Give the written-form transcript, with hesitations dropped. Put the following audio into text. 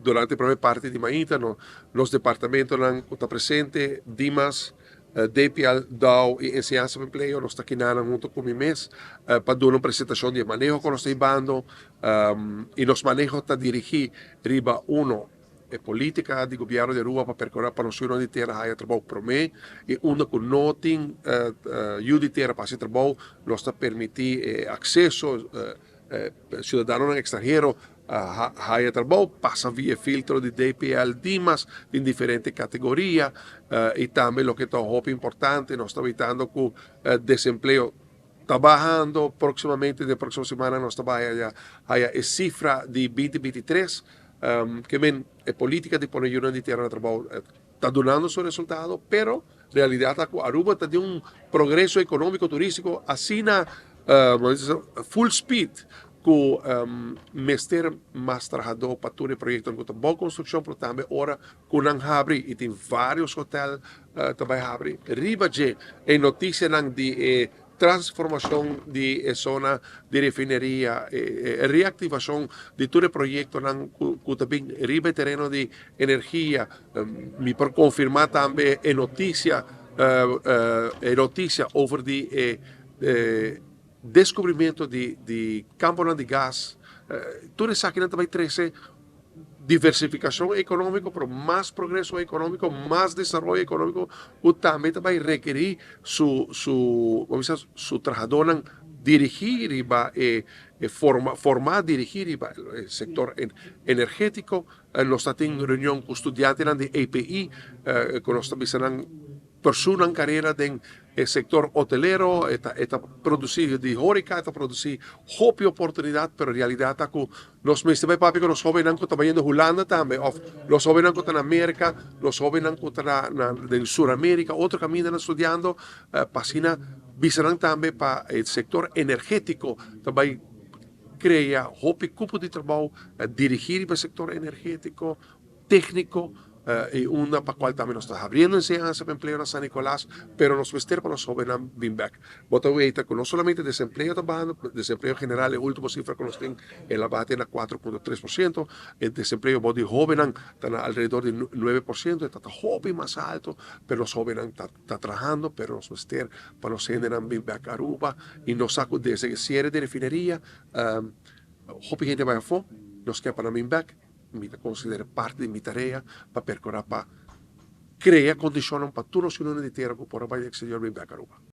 durante la prima parte di Maita, nos departamento está presente, Dimas, DPL, DAO e Enseñanza de Empleo, nos está aqui junto com o MES para dar uma apresentação de manejo que nós estamos dando e nos manejo está dirigir riba uno política di governo di Aruba per percorrere per non di terra a trabalho per me e una con noting di terra per trabalho nos sta permitir accesso ciudadano extranjero a trabalho passa via filtro di DPL Dimas in differenti categorie e também lo che è molto importante nos sta evitando con desempleo trabajando próximamente, de próxima semana nos trabalha a cifra de 2023 que é política de poner una de tierra de trabajo está dando su resultado, pero realidad Aruba está de un progreso económico turístico así full speed com mester mais trabajador para todo o projeto com boa construção, mas também ora com abri e tem vários hotéis também abri. Riba de notícia de transformação de zona de refineria, reactivação de todo o projeto que também riba terreno de energia, me por confirmar também notícia over de descobrimento de campo de gás, tudo isso aqui também traz diversificação econômica, pero mais progresso econômico, mais desenvolvimento econômico, e também vai requerir su trabalhador dirigir e formar dirigir o setor energético. Nós temos reunião com estudantes de EPI, que nós também persona en carrera en el sector hotelero, está producido de Hórica, está producido hope oportunidad, pero en realidad está con los meses papi que los jóvenes que están yendo a Holanda también, los jóvenes que están en América, los jóvenes que están en Sudamérica, otros caminan estudiando, pasina, visitan también para el sector energético, también crea hope cupo de trabajo, dirigir el sector energético, técnico, y una para cual también nos está abriendo enseñanza de empleo en San Nicolás, pero nos vester para los jóvenes bien back. Voto veita con no solamente desempleo trabajando, desempleo general, el último cifra que nos tienen en la base en 4.3%, el desempleo de jóvenes está alrededor de 9%, está joven más alto, pero los jóvenes están trabajando, pero nos vester para los jóvenes bien back a Aruba y nos saco desde el cierre de refinería, joven gente va a fo, nos queda para bien back. Mi considero parte di mia tarea per percorrere, per creare condizioni per tutti i cittadini di terra che possono accedere a Aruba.